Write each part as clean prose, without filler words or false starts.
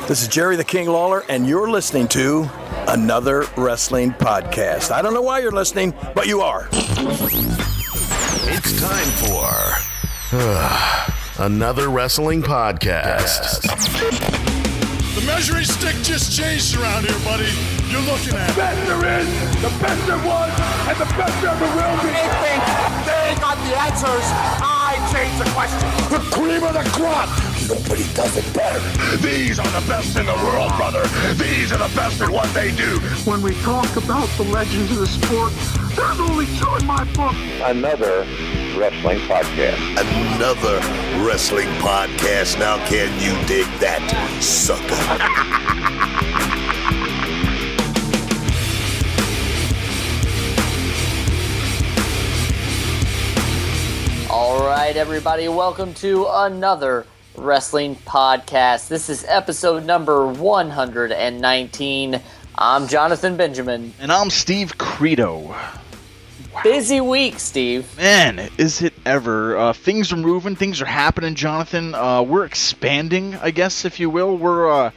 This is Jerry the King Lawler, and you're listening to another wrestling podcast. I don't know why you're listening, but you are. It's time for another wrestling podcast. The measuring stick just changed around here, buddy. You're looking at the best there is, the best there was, and the best there ever will be. They think they got the answers. I change the question. The cream of the crop. Nobody does it better. These are the best in the world, brother. These are the best at what they do. When we talk about the legends of the sport, there's only two in my book. Another wrestling podcast. Another wrestling podcast. Now can you dig that, sucker? All right, everybody, welcome to another wrestling podcast. This is episode number 119. I'm Jonathan Benjamin. And I'm Steve Credo. Wow. Busy week, Steve. Man, is it ever. Things are moving, things are happening, Jonathan. We're expanding, I guess, if you will. We're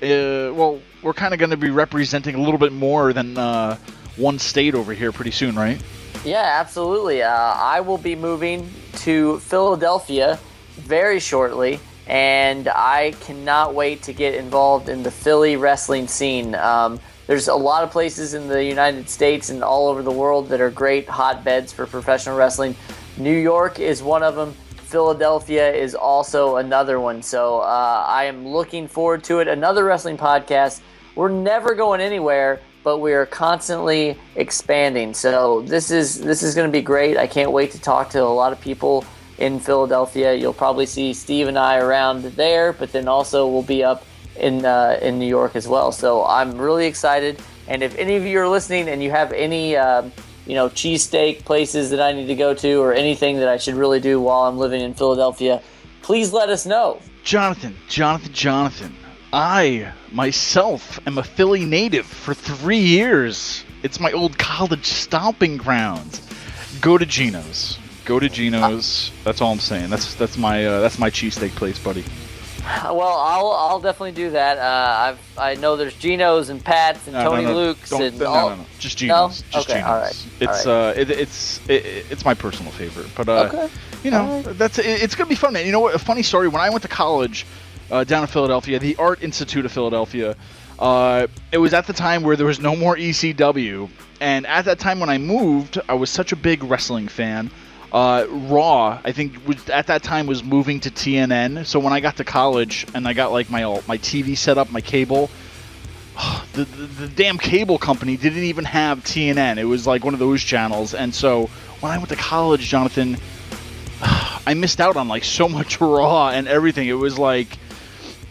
kind of going to be representing a little bit more than one state over here pretty soon, right? Yeah, absolutely. I will be moving to Philadelphia very shortly, and I cannot wait to get involved in the Philly wrestling scene. There's a lot of places in the United States and all over the world that are great hotbeds for professional wrestling. New York is one of them. Philadelphia is also another one. So I am looking forward to it. Another wrestling podcast. We're never going anywhere, but we are constantly expanding. So this is going to be great. I can't wait to talk to a lot of people in Philadelphia. You'll probably see Steve and I around there, but then also we'll be up in New York as well. So I'm really excited. And if any of you are listening and you have any cheesesteak places that I need to go to or anything that I should really do while I'm living in Philadelphia, please let us know. Jonathan. I, myself, am a Philly native for 3 years. It's my old college stomping grounds. Go to Geno's. That's all I'm saying. That's my cheesesteak place, buddy. Well, I'll definitely do that. I know there's Geno's and Pat's and Tony Luke's and no. Just Geno's. No? Okay, Geno's. All right. It's my personal favorite. But okay. It's gonna be fun, man. You know what? A funny story. When I went to college down in Philadelphia, the Art Institute of Philadelphia, it was at the time where there was no more ECW, and at that time when I moved, I was such a big wrestling fan. Raw, I think, at that time was moving to TNN. So when I got to college and I got like my TV set up, my cable, the damn cable company didn't even have TNN. It was like one of those channels. And so when I went to college, Jonathan, I missed out on like so much Raw and everything. It was like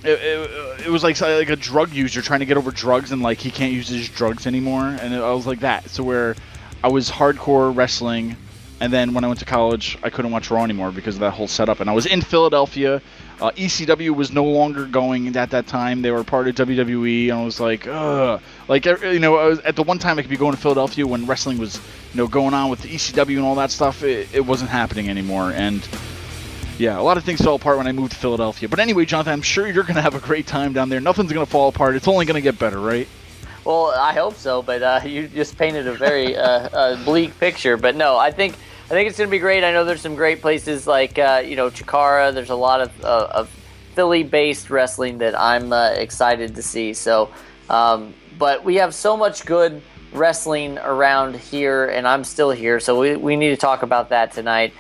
it was like a drug user trying to get over drugs and like he can't use his drugs anymore. And I was like that. So where I was hardcore wrestling. And then when I went to college, I couldn't watch Raw anymore because of that whole setup. And I was in Philadelphia. ECW was no longer going at that time. They were part of WWE. And I was like, ugh. Like, I was, at the one time I could be going to Philadelphia when wrestling was, going on with the ECW and all that stuff. It wasn't happening anymore. And, yeah, a lot of things fell apart when I moved to Philadelphia. But anyway, Jonathan, I'm sure you're going to have a great time down there. Nothing's going to fall apart. It's only going to get better, right? Well, I hope so, but you just painted a very bleak picture. But no, I think it's going to be great. I know there's some great places like Chikara. There's a lot of Philly-based wrestling that I'm excited to see. So, but we have so much good wrestling around here, and I'm still here, so we need to talk about that tonight.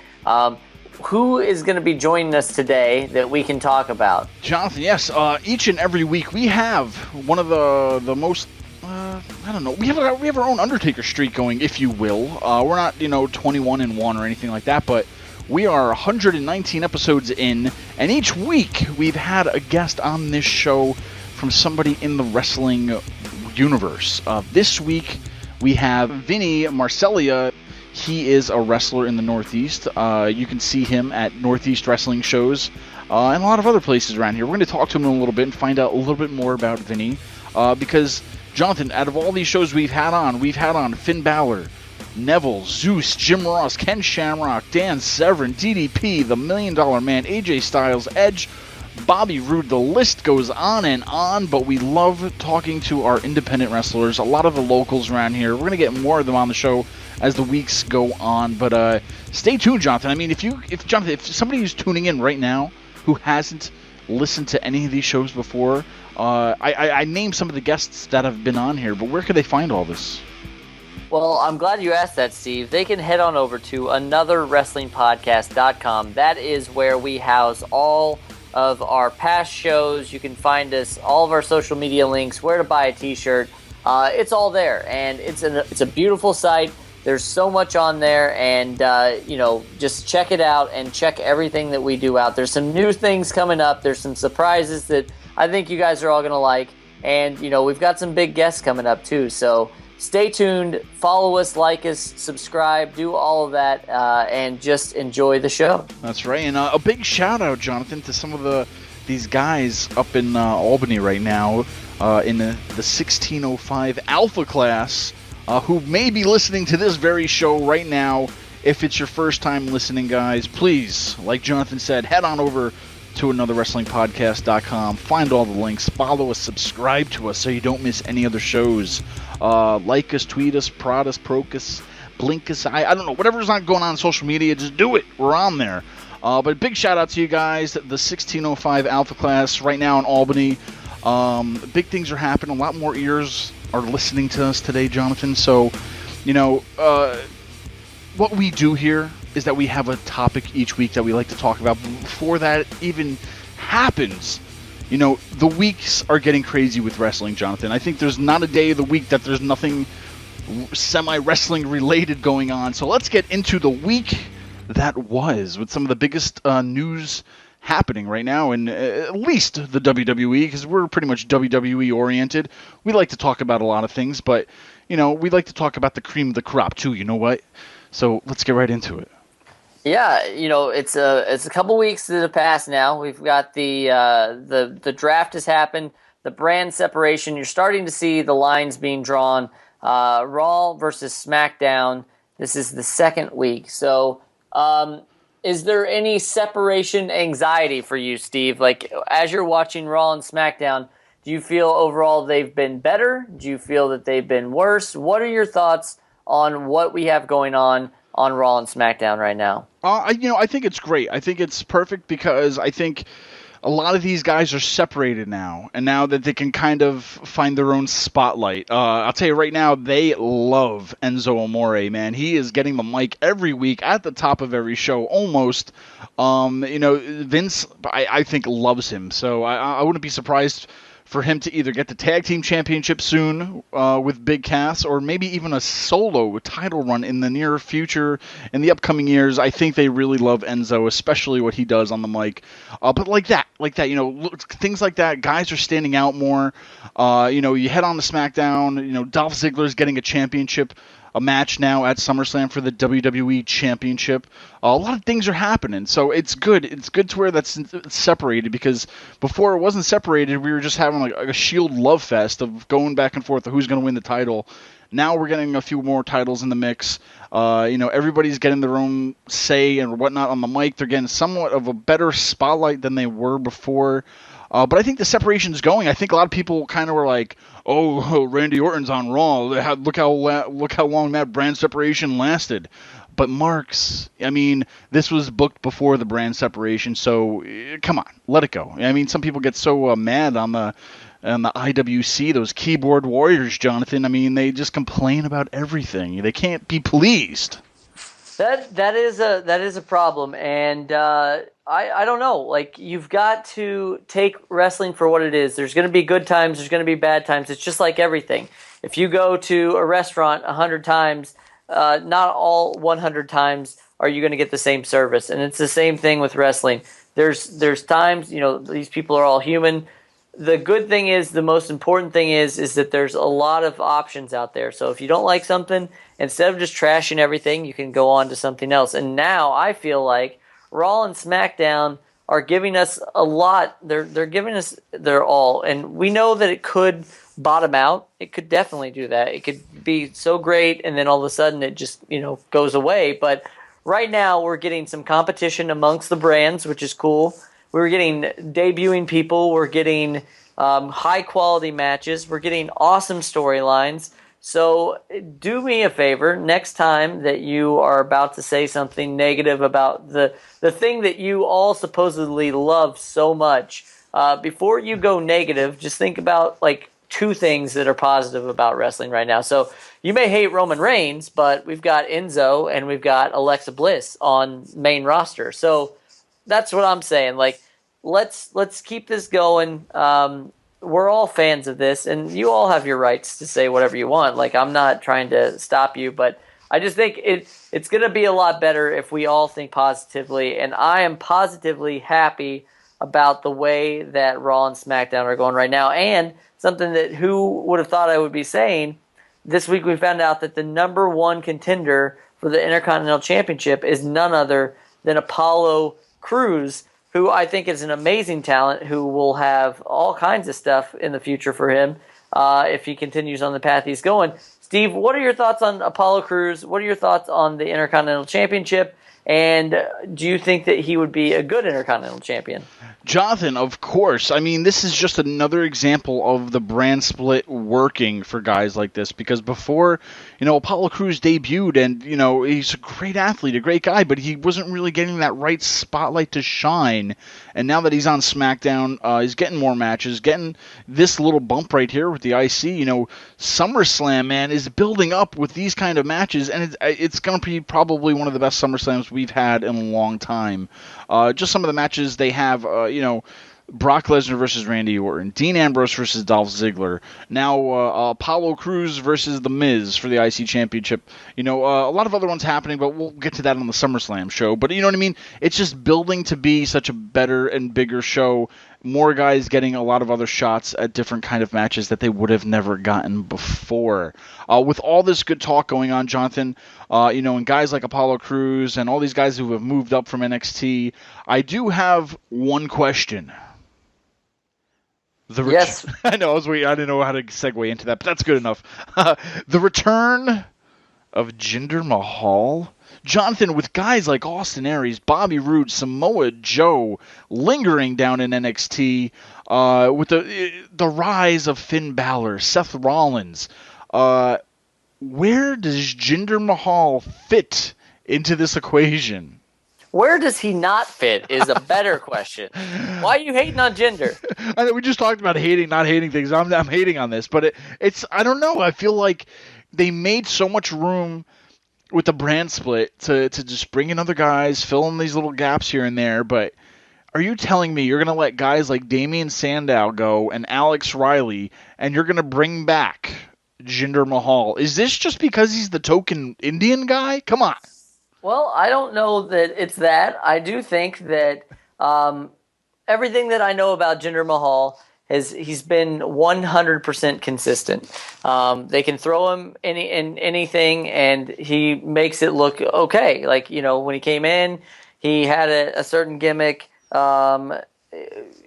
Who is going to be joining us today that we can talk about? Jonathan, yes. Each and every week we have one of the most. I don't know. We have our own Undertaker streak going, if you will. We're not 21-1 or anything like that, but we are 119 episodes in, and each week we've had a guest on this show from somebody in the wrestling universe. This week we have Vinny Marseglia. He is a wrestler in the Northeast. You can see him at Northeast wrestling shows and a lot of other places around here. We're going to talk to him in a little bit and find out a little bit more about Vinny because, Jonathan, out of all these shows we've had on Finn Balor, Neville, Zeus, Jim Ross, Ken Shamrock, Dan Severn, DDP, The $1 Million Man, AJ Styles, Edge, Bobby Roode. The list goes on and on, but we love talking to our independent wrestlers, a lot of the locals around here. We're going to get more of them on the show as the weeks go on, but stay tuned, Jonathan. I mean, if somebody who's tuning in right now who hasn't listened to any of these shows before, I named some of the guests that have been on here, but where could they find all this? Well, I'm glad you asked that, Steve. They can head on over to anotherwrestlingpodcast.com. That is where we house all of our past shows. You can find us, all of our social media links, where to buy a t-shirt. It's all there, and it's a beautiful site. There's so much on there, and just check it out and check everything that we do out. There's some new things coming up. There's some surprises that I think you guys are all going to like, and we've got some big guests coming up too, so stay tuned, follow us, like us, subscribe, do all of that, and just enjoy the show. That's right, and a big shout out, Jonathan, to some of these guys up in Albany right now in the 1605 Alpha class who may be listening to this very show right now. If it's your first time listening, guys, please, like Jonathan said, head on over to anotherwrestlingpodcast.com, find all the links, follow us, subscribe to us so you don't miss any other shows. Like us, tweet us, prod us, poke us, blink us, I don't know, whatever's not going on social media, just do it. We're on there. But big shout out to you guys, the 1605 Alpha class right now in Albany. Big things are happening. A lot more ears are listening to us today, Jonathan. So, what we do here is that we have a topic each week that we like to talk about. Before that even happens, the weeks are getting crazy with wrestling, Jonathan. I think there's not a day of the week that there's nothing semi-wrestling related going on. So let's get into the week that was with some of the biggest news happening right now, and at least the WWE, because we're pretty much WWE oriented. We like to talk about a lot of things, but we like to talk about the cream of the crop too. You know what? So let's get right into it. Yeah, it's a couple weeks that have passed now. We've got the draft has happened, the brand separation. You're starting to see the lines being drawn. Raw versus SmackDown. This is the second week. So, is there any separation anxiety for you, Steve? Like, as you're watching Raw and SmackDown, do you feel overall they've been better? Do you feel that they've been worse? What are your thoughts on what we have going on Raw and SmackDown right now? I think it's great. I think it's perfect because I think a lot of these guys are separated now, and now that they can kind of find their own spotlight. I'll tell you right now, they love Enzo Amore, man. He is getting the mic every week at the top of every show, almost. Vince, I think, loves him, so I wouldn't be surprised for him to either get the tag team championship soon with Big Cass, or maybe even a solo title run in the near future, in the upcoming years. I think they really love Enzo, especially what he does on the mic. But like that, things like that, guys are standing out more. You head on to SmackDown, Dolph Ziggler's getting a championship, a match now at SummerSlam for the WWE Championship. A lot of things are happening, so it's good. It's good to where that's separated, because before it wasn't separated, we were just having like a Shield love fest of going back and forth of who's going to win the title. Now we're getting a few more titles in the mix. Everybody's getting their own say and whatnot on the mic. They're getting somewhat of a better spotlight than they were before. But I think the separation's going. I think a lot of people kind of were like, "Oh, Randy Orton's on Raw. Look how long that brand separation lasted." But Marks, this was booked before the brand separation, so come on, let it go. Some people get so mad on the IWC, those keyboard warriors, Jonathan. They just complain about everything. They can't be pleased. That is a problem, and I don't know. Like, you've got to take wrestling for what it is. There's going to be good times. There's going to be bad times. It's just like everything. If you go to a restaurant 100 times, not all 100 times are you going to get the same service, and it's the same thing with wrestling. There's times, these people are all human. The good thing is, the most important thing is that there's a lot of options out there. So if you don't like something, instead of just trashing everything, you can go on to something else. And now I feel like Raw and SmackDown are giving us a lot. They're giving us their all. And we know that it could bottom out. It could definitely do that. It could be so great, and then all of a sudden it just, goes away. But right now we're getting some competition amongst the brands, which is cool. we're getting debuting people, we're getting high quality matches, we're getting awesome storylines. So do me a favor, next time that you are about to say something negative about the thing that you all supposedly love so much, before you go negative, just think about like 2 things that are positive about wrestling right now. So you may hate Roman Reigns, but we've got Enzo and we've got Alexa Bliss on main roster. So that's what I'm saying. Like, let's keep this going. We're all fans of this, and you all have your rights to say whatever you want. Like, I'm not trying to stop you, but I just think it's going to be a lot better if we all think positively, and I am positively happy about the way that Raw and SmackDown are going right now. And something that who would have thought I would be saying, this week we found out that the number 1 contender for the Intercontinental Championship is none other than Apollo Crews, who I think is an amazing talent, who will have all kinds of stuff in the future for him if he continues on the path he's going. Steve, what are your thoughts on Apollo Crews? What are your thoughts on the Intercontinental Championship? And do you think that he would be a good Intercontinental Champion? Jonathon, of course. I mean, this is just another example of the brand split working for guys like this, because before, Apollo Crews debuted, and, he's a great athlete, a great guy, but he wasn't really getting that right spotlight to shine. And now that he's on SmackDown, he's getting more matches, getting this little bump right here with the IC. SummerSlam, man, is building up with these kind of matches, and it's going to be probably one of the best SummerSlams we've had in a long time. Just some of the matches they have, Brock Lesnar versus Randy Orton, Dean Ambrose versus Dolph Ziggler, now Apollo Crews versus The Miz for the IC Championship. A lot of other ones happening, but we'll get to that on the SummerSlam show. But you know what I mean? It's just building to be such a better and bigger show. More guys getting a lot of other shots at different kind of matches that they would have never gotten before. With all this good talk going on, Jonathon, and guys like Apollo Crews and all these guys who have moved up from NXT, I do have one question. Yes. I know, I didn't know how to segue into that, but that's good enough. The return of Jinder Mahal? Jonathon, with guys like Austin Aries, Bobby Roode, Samoa Joe lingering down in NXT, with the rise of Finn Balor, Seth Rollins, where does Jinder Mahal fit into this equation? Where does he not fit is a better question. Why are you hating on Jinder? I know we just talked about not hating things. I'm hating on this, but it's I don't know. I feel like they made so much room with the brand split to just bring in other guys, fill in these little gaps here and there. But are you telling me you're going to let guys like Damian Sandow go and Alex Riley, and you're going to bring back Jinder Mahal? Is this just because he's the token Indian guy? Come on. Well, I don't know that it's that. I do think that everything that I know about Jinder Mahal he's been 100% consistent. They can throw him in anything, and he makes it look okay. Like, when he came in, he had a certain gimmick.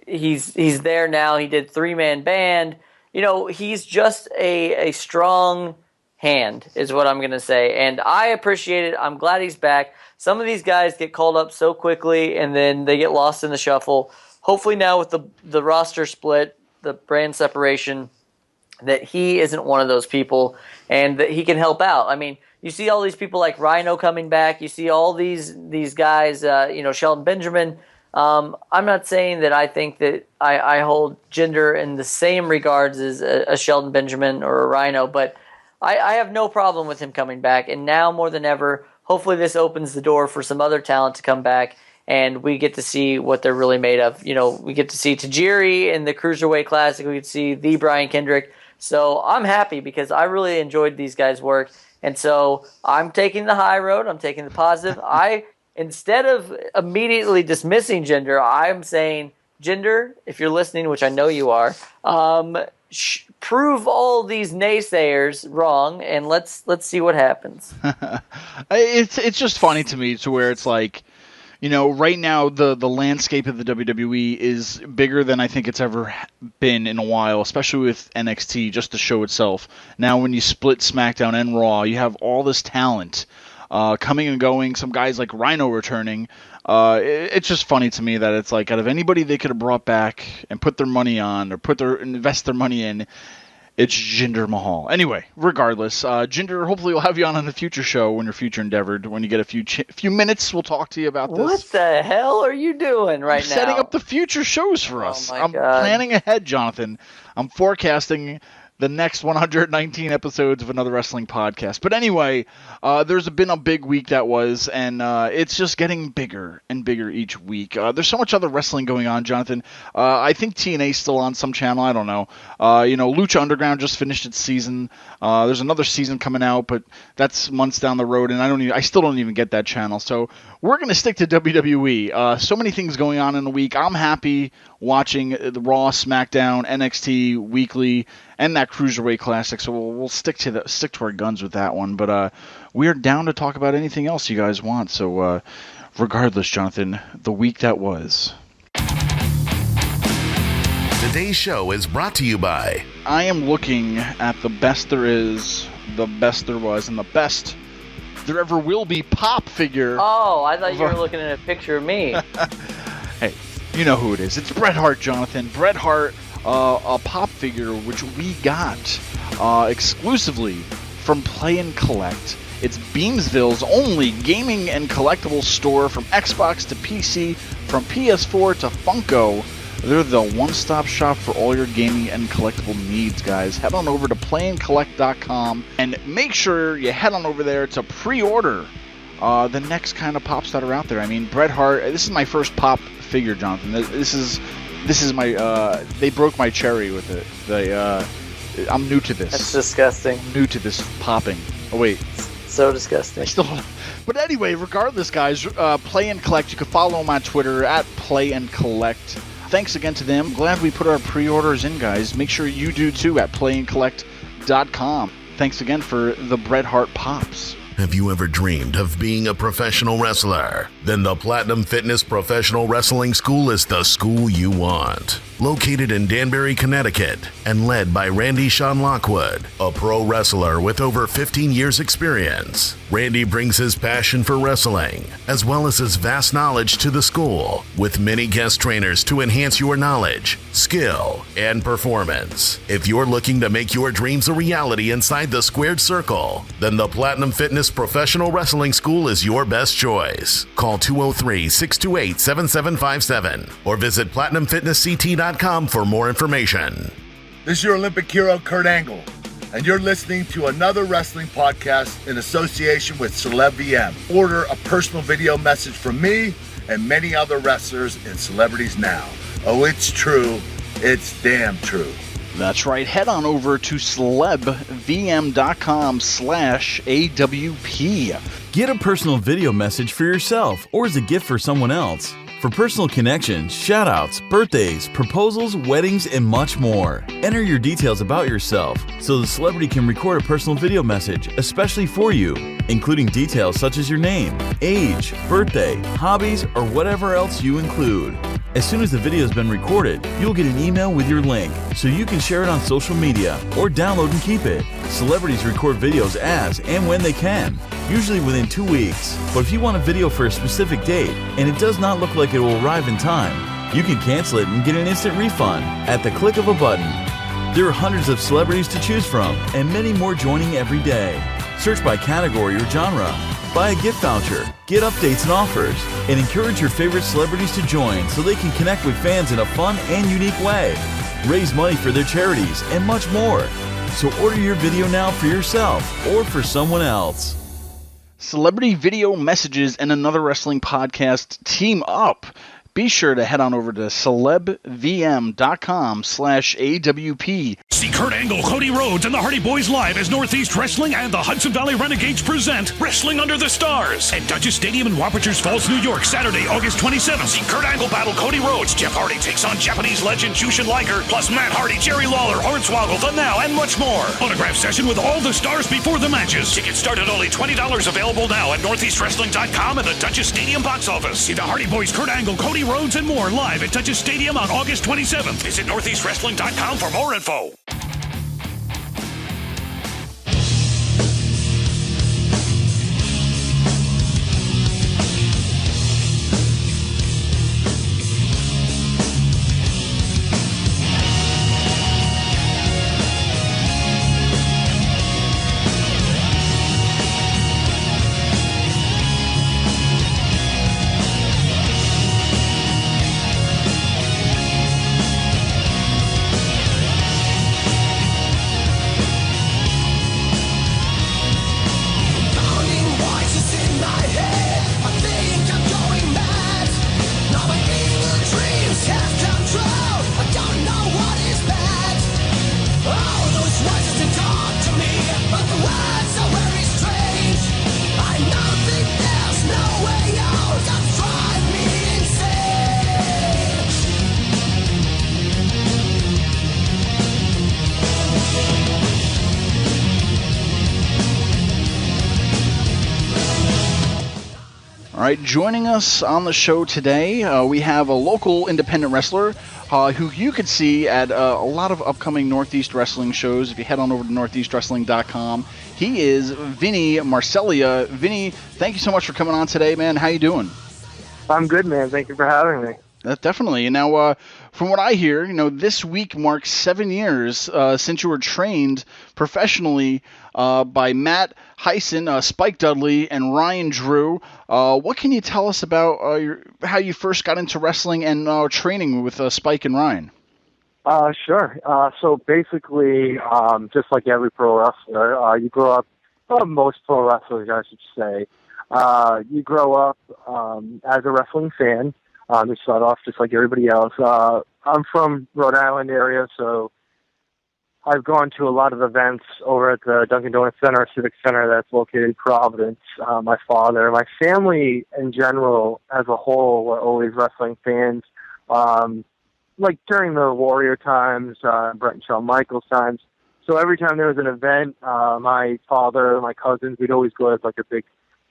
He's there now. He did 3-man band. He's just a strong hand is what I'm going to say. And I appreciate it. I'm glad he's back. Some of these guys get called up so quickly and then they get lost in the shuffle. Hopefully now with the roster split, the brand separation, that he isn't one of those people and that he can help out. I mean, you see all these people like Rhino coming back. You see all these guys, Shelton Benjamin. I'm not saying that I think that I hold Jinder in the same regards as a Shelton Benjamin or a Rhino, but I have no problem with him coming back, and now more than ever, hopefully this opens the door for some other talent to come back, and we get to see what they're really made of. We get to see Tajiri in the Cruiserweight Classic. We get to see the Brian Kendrick. So I'm happy because I really enjoyed these guys' work, and so I'm taking the high road. I'm taking the positive. Instead of immediately dismissing Jinder, I'm saying, Jinder, if you're listening, which I know you are, prove all these naysayers wrong, and let's see what happens. It's just funny to me to where it's like, right now the landscape of the WWE is bigger than I think it's ever been in a while, especially with NXT, just the show itself. Now when you split SmackDown and Raw, you have all this talent. coming and going, some guys like Rhino returning. It's just funny to me that it's like out of anybody they could have brought back and put their money on or invest their money in, it's Jinder Mahal. Anyway, regardless, Jinder, hopefully we'll have you on the future show when you're future endeavored. When you get a few minutes, we'll talk to you about this. What the hell are you doing right now? Setting up the future shows for us. I'm planning ahead, Jonathan. I'm forecasting the next 119 episodes of Another Wrestling Podcast. But anyway, there's been a big week that was, and it's just getting bigger and bigger each week. There's so much other wrestling going on, Jonathan. I think TNA's still on some channel. I don't know. Lucha Underground just finished its season. There's another season coming out, but that's months down the road, and I still don't even get that channel. So we're going to stick to WWE. So many things going on in the week. I'm happy watching the Raw, SmackDown, NXT weekly, and that Cruiserweight Classic. So we'll stick to our guns with that one. But we're down to talk about anything else you guys want. So regardless, Jonathan, the week that was. Today's show is brought to you by... I am looking at the best there is, the best there was, and the best there ever will be pop figure. Oh, I thought you were looking at a picture of me. Hey, you know who it is. It's Bret Hart, Jonathan. Bret Hart, a pop figure which we got exclusively from Play and Collect. It's Beamsville's only gaming and collectible store, from Xbox to PC, from PS4 to Funko. They're the one-stop shop for all your gaming and collectible needs, guys. Head on over to playandcollect.com and make sure you head on over there to pre-order the next kind of pops that are out there. I mean, Bret Hart, this is my first pop figure, Jonathan. This is my, they broke my cherry with it. I'm new to this. That's disgusting. New to this popping. Oh, wait. So disgusting. I still don't. But anyway, regardless, guys, Play and Collect. You can follow them on Twitter at Play and Collect. Thanks again to them. Glad we put our pre-orders in, guys. Make sure you do too at playandcollect.com. Thanks again for the Bret Hart Pops. Have you ever dreamed of being a professional wrestler? Then the Platinum Fitness Professional Wrestling School is the school you want. Located in Danbury, Connecticut, and led by Randy Sean Lockwood, a pro wrestler with over 15 years experience. Randy brings his passion for wrestling, as well as his vast knowledge to the school, with many guest trainers to enhance your knowledge, skill, and performance. If you're looking to make your dreams a reality inside the squared circle, then the Platinum Fitness Professional Wrestling School is your best choice. Call 203-628-7757 or visit PlatinumFitnessCT.com for more information. This is your Olympic hero, Kurt Angle, and you're listening to Another Wrestling Podcast in association with Celeb VM. Order a personal video message from me and many other wrestlers and celebrities now. Oh, it's true. It's damn true. That's right. Head on over to celebvm.com/AWP. Get a personal video message for yourself or as a gift for someone else. For personal connections, shoutouts, birthdays, proposals, weddings, and much more. Enter your details about yourself so the celebrity can record a personal video message especially for you, including details such as your name, age, birthday, hobbies, or whatever else you include. As soon as the video has been recorded, you'll get an email with your link so you can share it on social media or download and keep it. Celebrities record videos as and when they can, usually within 2 weeks. But if you want a video for a specific date and it does not look like it will arrive in time, you can cancel it and get an instant refund at the click of a button. There are hundreds of celebrities to choose from and many more joining every day. Search by category or genre. Buy a gift voucher, get updates and offers, and encourage your favorite celebrities to join so they can connect with fans in a fun and unique way. Raise money for their charities and much more. So order your video now for yourself or for someone else. Celebrity video messages and Another Wrestling Podcast team up. Be sure to head on over to celebvm.com/AWP. See Kurt Angle, Cody Rhodes, and the Hardy Boys live as Northeast Wrestling and the Hudson Valley Renegades present Wrestling Under the Stars at Dodger Stadium in Wappingers Falls, New York, Saturday, August 27th. See Kurt Angle battle Cody Rhodes. Jeff Hardy takes on Japanese legend Jushin Liger, plus Matt Hardy, Jerry Lawler, Hornswoggle, The Now, and much more. Autograph session with all the stars before the matches. Tickets start at only $20, available now at northeastwrestling.com and the Dodger Stadium box office. See the Hardy Boys, Kurt Angle, Cody Rhodes, and more live at Dodger Stadium on August 27th. Visit northeastwrestling.com for more info. All right, joining us on the show today, we have a local independent wrestler who you could see at a lot of upcoming Northeast Wrestling shows if you head on over to northeastwrestling.com. He is Vinny Marseglia. Vinny, thank you so much for coming on today, man. How you doing? I'm good, man. Thank you for having me. Definitely. And now, from what I hear, this week marks 7 years since you were trained professionally by Matt Hyson, Spike Dudley, and Ryan Drew. What can you tell us about how you first got into wrestling and training with Spike and Ryan? Sure. So basically, just like every pro wrestler, you grow up, most pro wrestlers, I should say, you grow up as a wrestling fan. You start off just like everybody else. I'm from Rhode Island area, so I've gone to a lot of events over at the Dunkin' Donuts Center, Civic Center that's located in Providence. My father, my family in general as a whole were always wrestling fans. Like during the Warrior times, Brett and Shawn Michaels times. So every time there was an event, my father, my cousins, we'd always go as like a big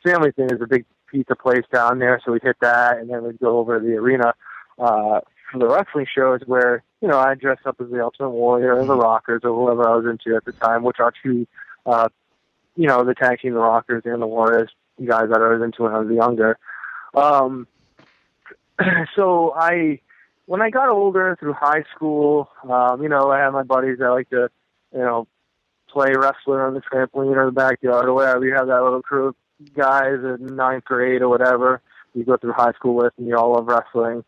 family thing. There's a big pizza place down there, so we'd hit that, and then we'd go over to the arena for the wrestling shows where, I'd dress up as the Ultimate Warrior or the Rockers or whoever I was into at the time, which are two, the tag team, the Rockers and the Warriors, guys that I was into when I was younger. So when I got older through high school, I had my buddies that like to, play wrestler on the trampoline or the backyard or whatever. You have that little crew of guys in ninth grade or whatever you go through high school with, and you all love wrestling.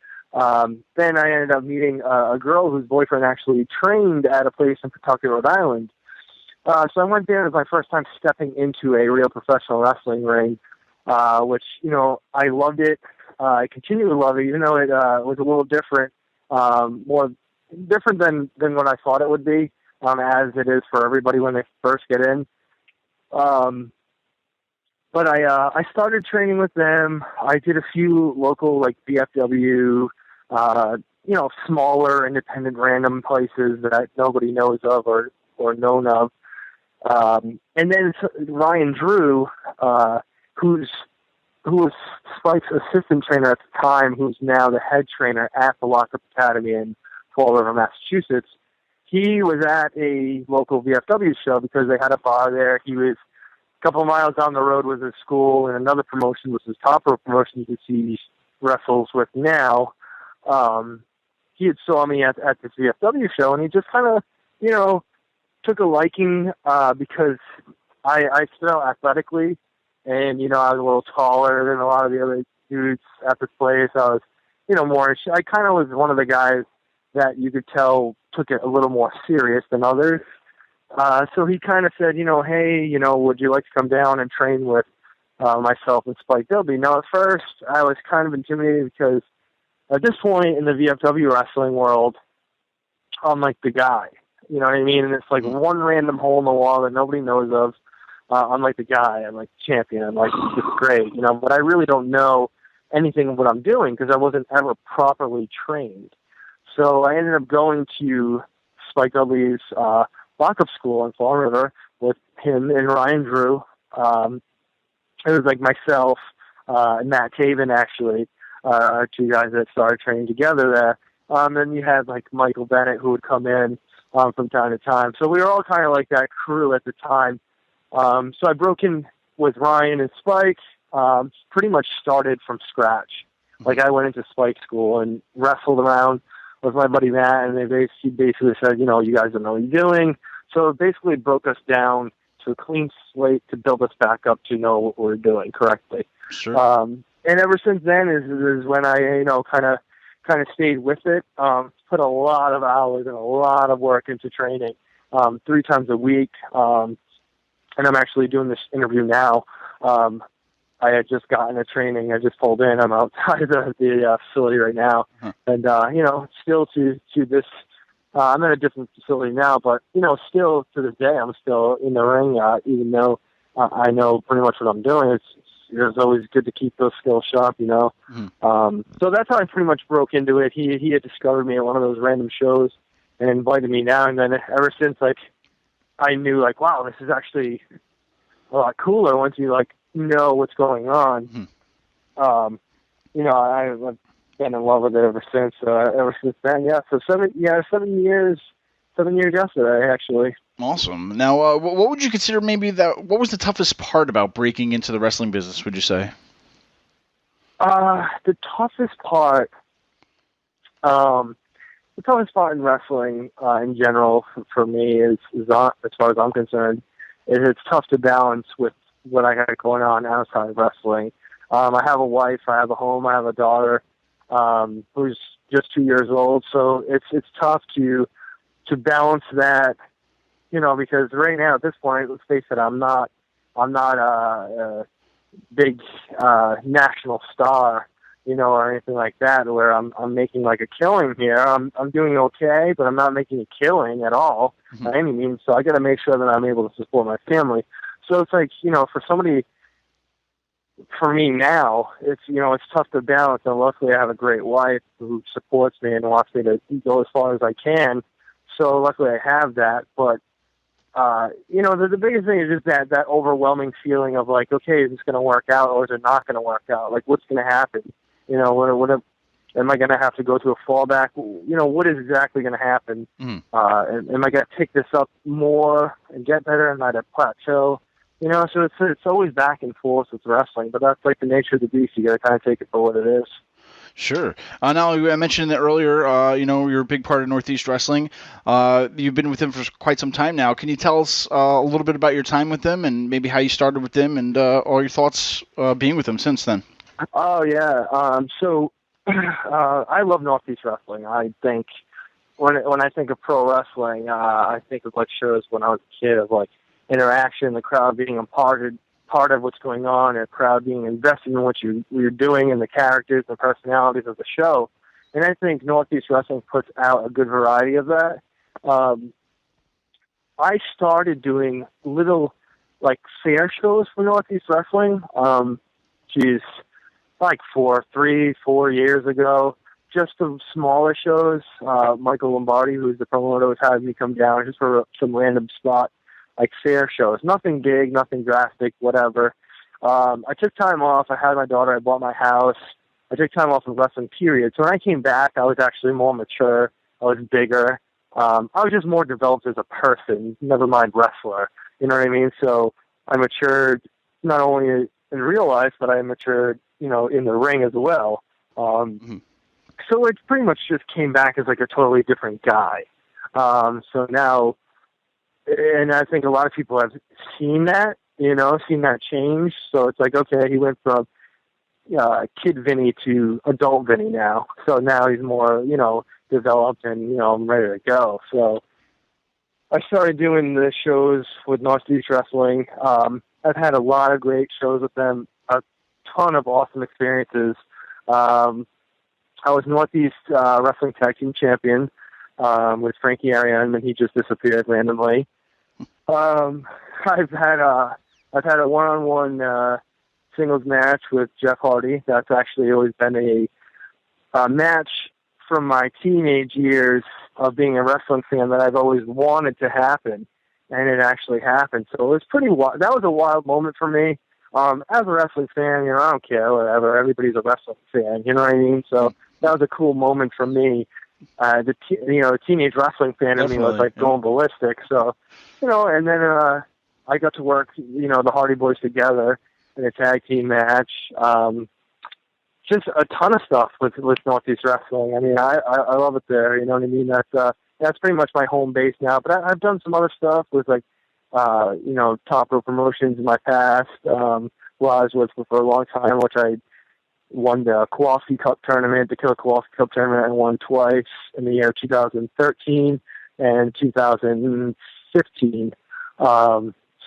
Then I ended up meeting a girl whose boyfriend actually trained at a place in Pawtucket, Rhode Island. So I went there. It was my first time stepping into a real professional wrestling ring, which, I loved it. I continue to love it, even though it was a little different, more different than what I thought it would be, as it is for everybody when they first get in. But I started training with them. I did a few local, like BFW, smaller, independent, random places that nobody knows of or known of. And then Ryan Drew, who was Spike's assistant trainer at the time, who's now the head trainer at the Lockup Academy in Fall River, Massachusetts. He was at a local VFW show because they had a bar there. He was a couple of miles down the road was his school, and another promotion was his top rope promotion that he wrestles with now. He had saw me at this VFW show, and he just kind of, took a liking because I stood out athletically, and, I was a little taller than a lot of the other dudes at this place. I was, more, I kind of was one of the guys that you could tell took it a little more serious than others. So he kind of said, hey, would you like to come down and train with myself and Spike Dudley? Now, at first, I was kind of intimidated because at this point in the VFW wrestling world, I'm like the guy. You know what I mean? And it's like one random hole in the wall that nobody knows of. I'm like the guy. I'm like the champion. I'm like, this is great. But I really don't know anything of what I'm doing because I wasn't ever properly trained. So I ended up going to Spike Dudley's lockup school in Fall River with him and Ryan Drew. It was like myself and Matt Taven, actually, are two guys that started training together there. Then you had like Michael Bennett, who would come in from time to time. So we were all kind of like that crew at the time. So I broke in with Ryan and Spike, pretty much started from scratch. Like I went into Spike school and wrestled around with my buddy Matt, and they basically said, you guys don't know what you're doing. So it basically broke us down to a clean slate to build us back up to know what we're doing correctly. Sure. And ever since then is when I, kind of stayed with it. Put a lot of hours and a lot of work into training, 3 times a week. And I'm actually doing this interview now. I had just gotten a training. I just pulled in. I'm outside of the facility right now. And, still to this, I'm in a different facility now, but, still to this day, I'm still in the ring, even though I know pretty much what I'm doing. It's always good to keep those skills sharp, So that's how I pretty much broke into it. He had discovered me at one of those random shows and invited me down. And then ever since, I knew, wow, this is actually a lot cooler once you, know what's going on. You know, I've been in love with it ever since. Ever since then, yeah. So 7 years. 7 years yesterday, actually. Awesome. Now, what would you consider what was the toughest part about breaking into the wrestling business, would you say? The toughest part in wrestling in general for me is as far as I'm concerned, is it's tough to balance with what I got going on outside of wrestling. I have a wife, I have a home, I have a daughter who's just 2 years old, so it's tough to balance that, you know, because right now at this point, let's face it, I'm not a big national star, you know, or anything like that, where I'm making like a killing here. I'm doing okay, but I'm not making a killing at all by any means. So I got to make sure that I'm able to support my family. So it's like, you know, for me now, it's tough to balance. And luckily, I have a great wife who supports me and wants me to go as far as I can. So luckily, I have that. But you know, the biggest thing is just that overwhelming feeling of like, okay, is this going to work out or is it not going to work out? Like, what's going to happen? You know, what am I going to have to go to a fallback? You know, what is exactly going to happen? Am I going to pick this up more and get better? Am I at a plateau? You know, so it's always back and forth with wrestling, but that's like the nature of the beast. You got to kind of take it for what it is. Sure. Now, I mentioned that earlier, you know, you're a big part of Northeast Wrestling. You've been with them for quite some time now. Can you tell us a little bit about your time with them and maybe how you started with them and all your thoughts being with them since then? Oh, yeah. So I love Northeast Wrestling. I think when I think of pro wrestling, I think of like shows when I was a kid of like interaction, the crowd being a part of what's going on, and the crowd being invested in what you're doing and the characters and personalities of the show. And I think Northeast Wrestling puts out a good variety of that. I started doing little like fair shows for Northeast Wrestling. Like 4 years ago, just some smaller shows. Michael Lombardi, who's the promoter, was having me come down just for some random spot, like fair shows. Nothing big, nothing drastic, whatever. I took time off. I had my daughter. I bought my house. I took time off from wrestling, period. So when I came back, I was actually more mature. I was bigger. I was just more developed as a person, never mind wrestler. You know what I mean? So I matured not only in real life, but I matured, you know, in the ring as well. So it pretty much just came back as like a totally different guy. So now, and I think a lot of people have seen that, you know, seen that change. So it's like, okay, he went from kid Vinny to adult Vinny now. So now he's more, you know, developed and, you know, I'm ready to go. So I started doing the shows with Northeast Wrestling. I've had a lot of great shows with them, a ton of awesome experiences. I was Northeast Wrestling Tag Team Champion with Frankie Ariane, and he just disappeared randomly. I've had a one-on-one singles match with Jeff Hardy. That's actually always been a match from my teenage years of being a wrestling fan that I've always wanted to happen, and it actually happened. So it was pretty wild. That was a wild moment for me. As a wrestling fan, you know, I don't care, whatever. Everybody's a wrestling fan, you know what I mean? So that was a cool moment for me. The teenage wrestling fan in me was like going ballistic. So, you know, and then I got to work, you know, the Hardy Boys together in a tag team match. Just a ton of stuff with Northeast Wrestling. I mean, I love it there. You know what I mean? That's pretty much my home base now. But I've done some other stuff with like, you know, Top Rope Promotions in my past. Well, I was with for a long time, which I won the Kowalski Cup tournament, the Killer Kowalski Cup tournament, and won twice in the year 2013 and 2015.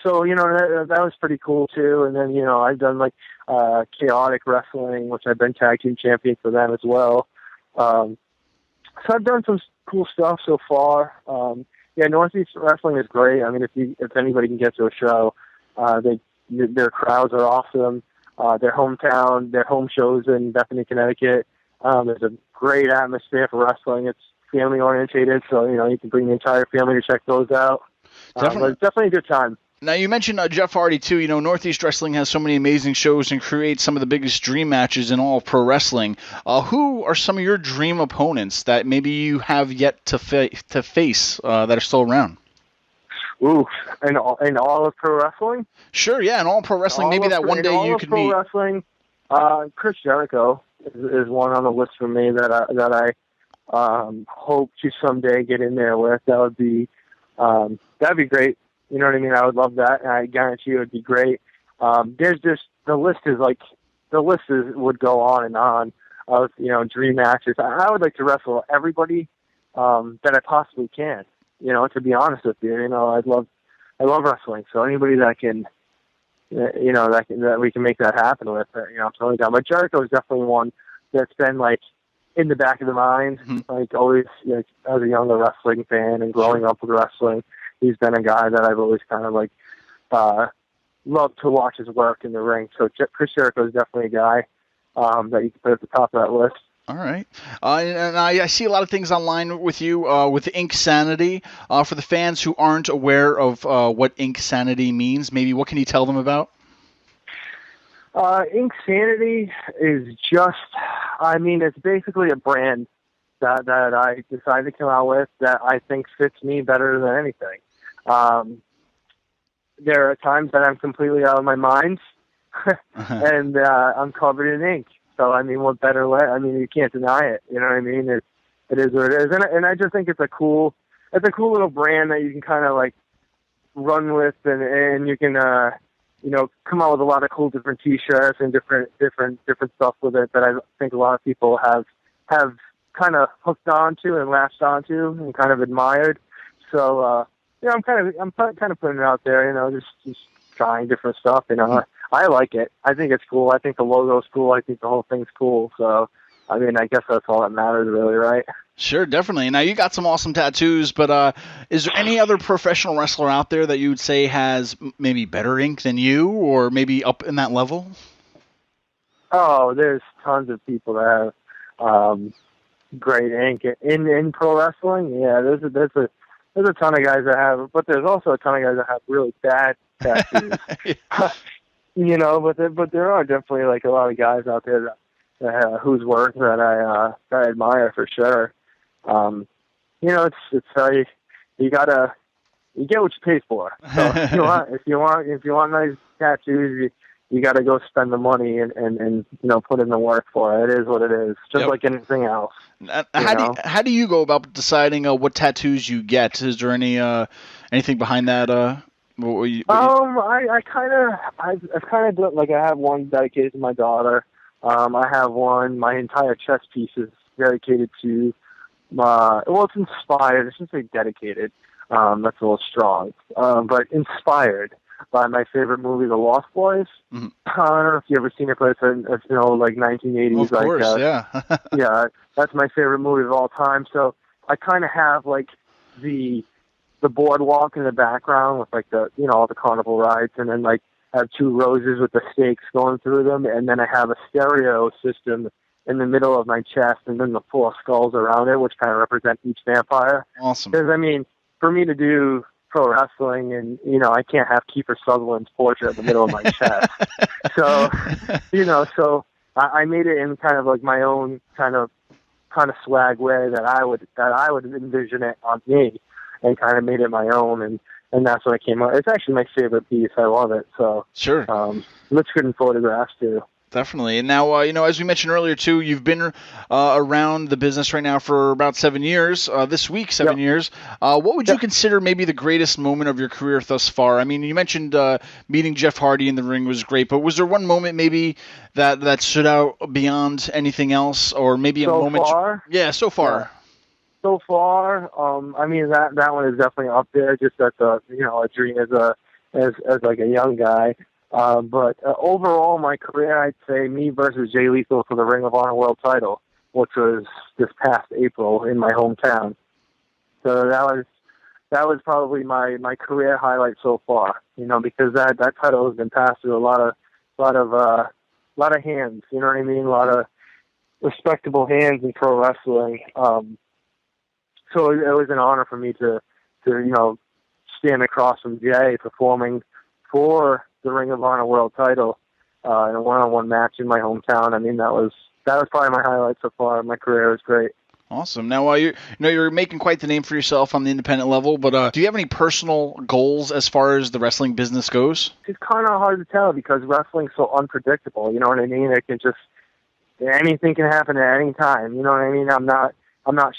So, you know, that was pretty cool too. And then, you know, I've done like Chaotic Wrestling, which I've been tag team champion for them as well. So I've done some cool stuff so far. Yeah, Northeast Wrestling is great. I mean, if anybody can get to a show, their crowds are awesome. Their hometown, their home shows in Bethany, Connecticut. There's a great atmosphere for wrestling. It's family orientated, so you know you can bring the entire family to check those out. But it's definitely a good time. Now, you mentioned Jeff Hardy, too. You know, Northeast Wrestling has so many amazing shows and creates some of the biggest dream matches in all of pro wrestling. Who are some of your dream opponents that maybe you have yet to face that are still around? Ooh, in all of pro wrestling? Sure, yeah, in all pro wrestling. Maybe that one day you could meet. Pro wrestling, Chris Jericho is one on the list for me that I hope to someday get in there with. That'd be great. You know what I mean? I would love that. I guarantee it would be great. There's just the list would go on and on of dream matches. I would like to wrestle everybody that I possibly can. To be honest with you, I love wrestling. So anybody that can, that we can make that happen with, I'm totally down. But Jericho is definitely one that's been like in the back of the mind, like always, as a younger wrestling fan and growing up with wrestling. He's been a guy that I've always kind of like loved to watch his work in the ring. So Chris Jericho is definitely a guy that you can put at the top of that list. All right. And I see a lot of things online with you with Inksanity. For the fans who aren't aware of what Inksanity means, maybe what can you tell them about? Inksanity is it's basically a brand that I decided to come out with that I think fits me better than anything. There are times that I'm completely out of my mind and I'm covered in ink. So, what better way? You can't deny it. You know what I mean? It is what it is. And I just think it's a cool little brand that you can kind of like run with and you can, come out with a lot of cool different t-shirts and different stuff with it that I think a lot of people have kind of hooked onto and latched onto and kind of admired. So, I'm kind of putting it out there, just trying different stuff, I like it. I think it's cool. I think the logo's cool. I think the whole thing's cool. So, I guess that's all that matters really, right? Sure, definitely. Now, you got some awesome tattoos, but is there any other professional wrestler out there that you would say has maybe better ink than you or maybe up in that level? Oh, there's tons of people that have great ink in pro wrestling. Yeah, there's a ton of guys that have, but there's also a ton of guys that have really bad tattoos. But there are definitely like a lot of guys out there that whose work that I admire for sure. It's you get what you pay for. So if you want nice tattoos, you got to go spend the money and put in the work for it. It is what it is, just like anything else. How do you go about deciding what tattoos you get? Is there anything behind that? I've kind of done, like, I have one dedicated to my daughter. I have one. My entire chest piece is dedicated to it's inspired. I shouldn't say dedicated. That's a little strong. But inspired by my favorite movie, The Lost Boys. Mm-hmm. I don't know if you ever seen it, but it's like 1980s. Of course, yeah. Yeah, that's my favorite movie of all time. So I kind of have like the boardwalk in the background with like the all the carnival rides, and then like I have two roses with the stakes going through them, and then I have a stereo system in the middle of my chest, and then the 4 skulls around it, which kind of represent each vampire. Awesome. Because for me to do pro wrestling, and I can't have Kiefer Sutherland's portrait in the middle of my chest. So so I made it in kind of like my own kind of swag way that I would envision it on me, and kind of made it my own, and that's what I came out. It's actually my favorite piece. I love it. So sure, looks good in photographs too. Definitely. And now, as we mentioned earlier too, you've been around the business right now for about 7 years. This week, 7 years. What would you consider maybe the greatest moment of your career thus far? You mentioned meeting Jeff Hardy in the ring was great, but was there one moment maybe that stood out beyond anything else, or maybe a moment? So far? Yeah, so far. Yeah. So far, that one is definitely up there. Just as a dream as like a young guy. But overall, my career, I'd say me versus Jay Lethal for the Ring of Honor World Title, which was this past April in my hometown. So that was probably my career highlight so far. Because that title has been passed through a lot of hands. You know what I mean? A lot of respectable hands in pro wrestling. So it was an honor for me to stand across from Jay performing for the Ring of Honor World title in a one-on-one match in my hometown. I mean, that was probably my highlight so far. My career was great. Awesome. Now, you're making quite the name for yourself on the independent level, but do you have any personal goals as far as the wrestling business goes? It's kind of hard to tell because wrestling's so unpredictable. You know what I mean? It can just anything can happen at any time. You know what I mean? I'm not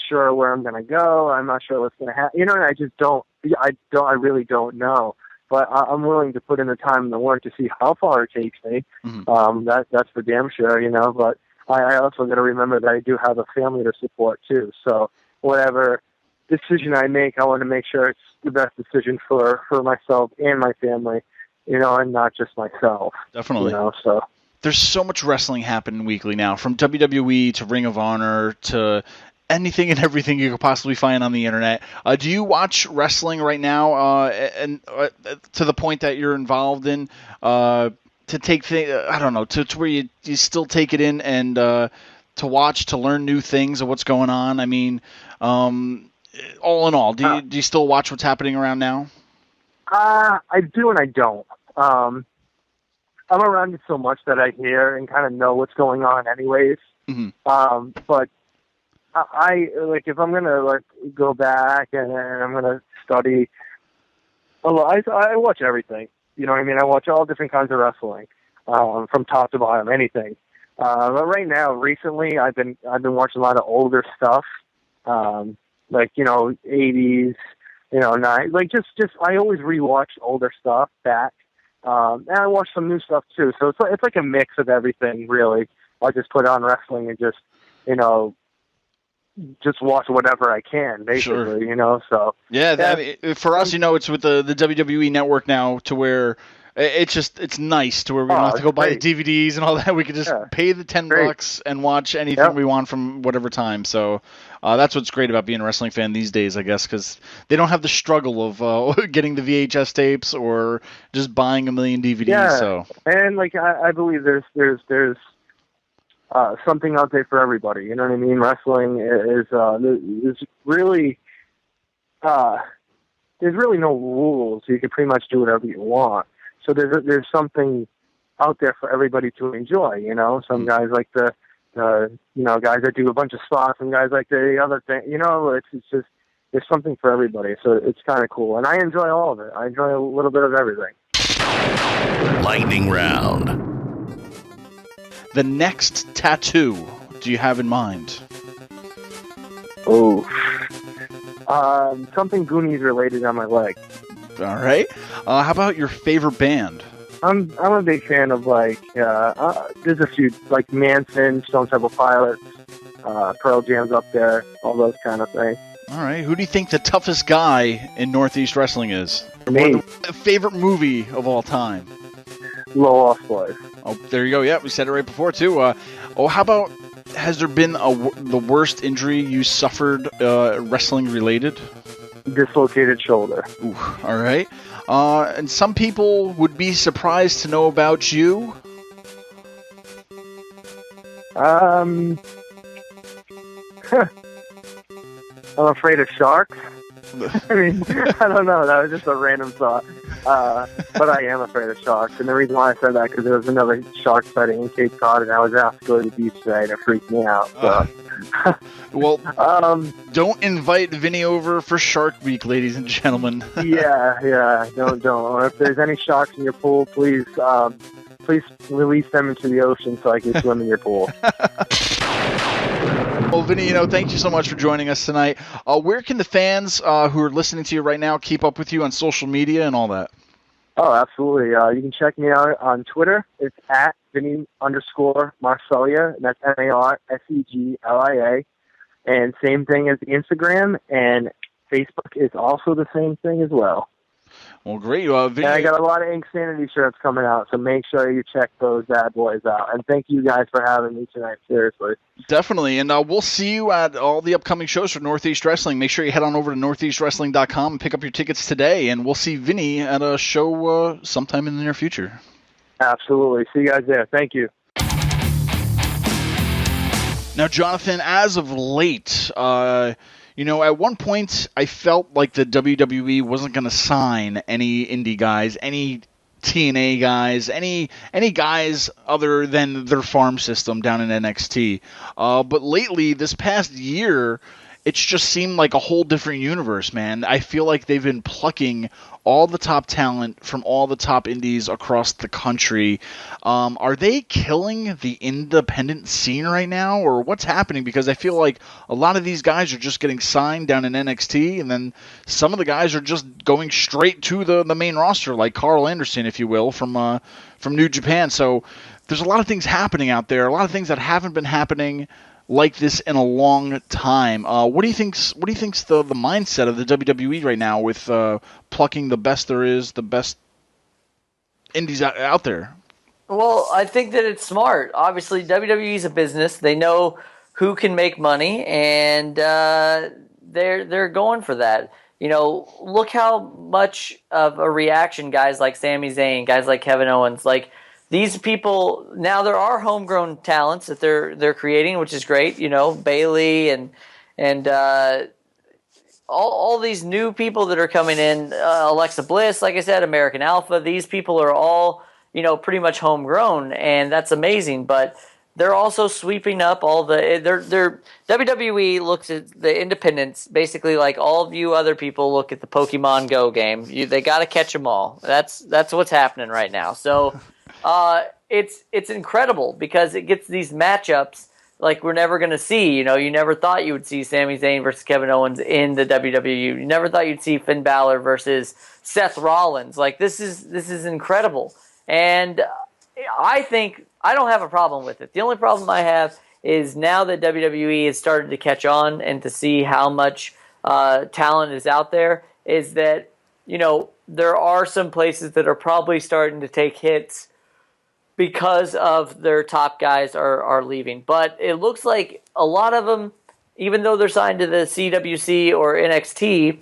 sure where I'm going to go. I'm not sure what's going to happen. You know, I just don't. I really don't know. But I'm willing to put in the time and the work to see how far it takes me. Mm-hmm. That's for damn sure. You know, but I also got to remember that I do have a family to support too. So whatever decision I make, I want to make sure it's the best decision for myself and my family, you know, and not just myself. Definitely. You know, so there's so much wrestling happening weekly now, from WWE to Ring of Honor to anything and everything you could possibly find on the internet. Do you watch wrestling right now, and to the point that you're involved in? To take things, I don't know, to where you still take it in and to watch, to learn new things of what's going on. I mean, all in all, do you still watch what's happening around now? I do and I don't. I'm around it so much that I hear and kind of know what's going on anyways. Mm-hmm. But I like, if I'm gonna go back and I'm gonna study, I watch everything. You know what I mean? I watch all different kinds of wrestling, from top to bottom, anything. But right now, recently, I've been watching a lot of older stuff, like, you know, 80s, you know, just I always rewatch older stuff back, and I watch some new stuff too. So it's like a mix of everything, really. I just put on wrestling and just, you know, just watch whatever I can, basically, sure. You know, so. Yeah, I mean, for us, you know, it's with the WWE Network now, to where it's nice to where we don't have to go buy the DVDs and all that. We can just pay the $10 and watch anything we want from whatever time. So that's what's great about being a wrestling fan these days, I guess, because they don't have the struggle of getting the VHS tapes or just buying a million DVDs. Yeah, so. And like I believe there's something out there for everybody. You know what I mean? Wrestling is really there's really no rules. You can pretty much do whatever you want. So there's something out there for everybody to enjoy. You know, some guys like the guys that do a bunch of spots, and guys like the other thing. You know, it's just there's something for everybody. So it's kind of cool, and I enjoy all of it. I enjoy a little bit of everything. Lightning round. The next tattoo do you have in mind? Oh, something Goonies related on my leg. All right. How about your favorite band? I'm a big fan of there's a few like Manson, Stone Temple Pilots, Pearl Jam's up there, all those kind of things. All right. Who do you think the toughest guy in Northeast Wrestling is? Me. Favorite movie of all time? Low Lost Boys. Oh, there you go. Yeah, we said it right before, too. How about, has there been the worst injury you suffered wrestling-related? Dislocated shoulder. Ooh, all right. And some people would be surprised to know about you. I'm afraid of sharks. I mean, I don't know. That was just a random thought. But I am afraid of sharks. And the reason why I said that, because there was another shark sighting in Cape Cod, and I was asked to go to the beach today, and it freaked me out. So. Well, don't invite Vinny over for Shark Week, ladies and gentlemen. Yeah. Don't. Or if there's any sharks in your pool, please release them into the ocean so I can swim in your pool. Well, Vinny, thank you so much for joining us tonight. Where can the fans who are listening to you right now keep up with you on social media and all that? Oh, absolutely. You can check me out on Twitter. It's at Vinny_Marseglia, and that's Marseglia. And same thing as Instagram, and Facebook is also the same thing as well. Well, great. And I got a lot of Inksanity shirts coming out, so make sure you check those bad boys out. And thank you guys for having me tonight, seriously. Definitely. And we'll see you at all the upcoming shows for Northeast Wrestling. Make sure you head on over to northeastwrestling.com and pick up your tickets today. And we'll see Vinny at a show sometime in the near future. Absolutely. See you guys there. Thank you. Now, Jonathon, as of late, at one point I felt like the WWE wasn't going to sign any indie guys, any TNA guys, any guys other than their farm system down in NXT. But lately, this past year, it's just seemed like a whole different universe, man. I feel like they've been plucking all the top talent from all the top indies across the country. Are they killing the independent scene right now, or what's happening? Because I feel like a lot of these guys are just getting signed down in NXT, and then some of the guys are just going straight to the main roster, like Carl Anderson, if you will, from New Japan. So there's a lot of things happening out there, a lot of things that haven't been happening like this in a long time. What do you think's the mindset of the WWE right now with plucking the best there is, the best indies out there? Well, I think that it's smart. Obviously, WWE is a business. They know who can make money, and they're going for that. Look how much of a reaction guys like Sami Zayn, guys like Kevin Owens, like these people, now there are homegrown talents that they're creating, which is great. Bayley and all these new people that are coming in, Alexa Bliss, like I said, American Alpha. These people are all pretty much homegrown, and that's amazing. But they're also sweeping up all the. WWE looks at the independents basically like all of you other people look at the Pokemon Go game. They got to catch them all. That's what's happening right now. So. It's incredible because it gets these matchups like we're never going to see. You never thought you would see Sami Zayn versus Kevin Owens in the WWE. You never thought you'd see Finn Balor versus Seth Rollins. Like this is incredible, and I think I don't have a problem with it. The only problem I have is now that WWE has started to catch on and to see how much talent is out there, is that there are some places that are probably starting to take hits because of their top guys are leaving. But it looks like a lot of them, even though they're signed to the CWC or NXT,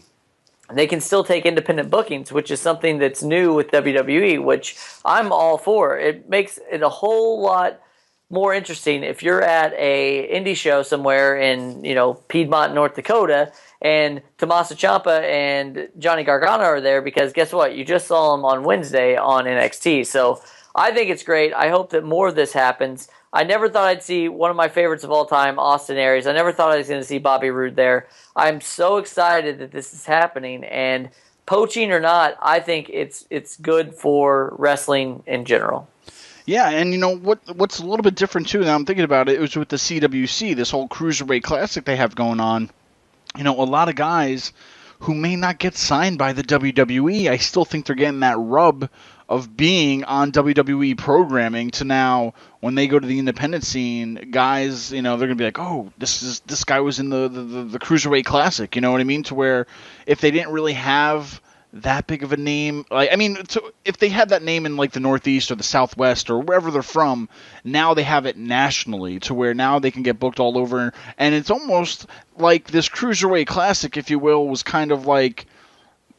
they can still take independent bookings, which is something that's new with WWE, which I'm all for. It makes it a whole lot more interesting if you're at a indie show somewhere in Piedmont, North Dakota, and Tommaso Ciampa and Johnny Gargano are there, because guess what? You just saw them on Wednesday on NXT. So I think it's great. I hope that more of this happens. I never thought I'd see one of my favorites of all time, Austin Aries. I never thought I was going to see Bobby Roode there. I'm so excited that this is happening, and poaching or not, I think it's good for wrestling in general. Yeah, and what's a little bit different too, now I'm thinking about it, was with the CWC, this whole Cruiserweight Classic they have going on. A lot of guys who may not get signed by the WWE, I still think they're getting that rub of being on WWE programming to now when they go to the independent scene, guys, they're going to be like, oh, this guy was in the Cruiserweight Classic, you know what I mean? To where if they didn't really have that big of a name, if they had that name in like the Northeast or the Southwest or wherever they're from, now they have it nationally to where now they can get booked all over. And it's almost like this Cruiserweight Classic, if you will, was kind of like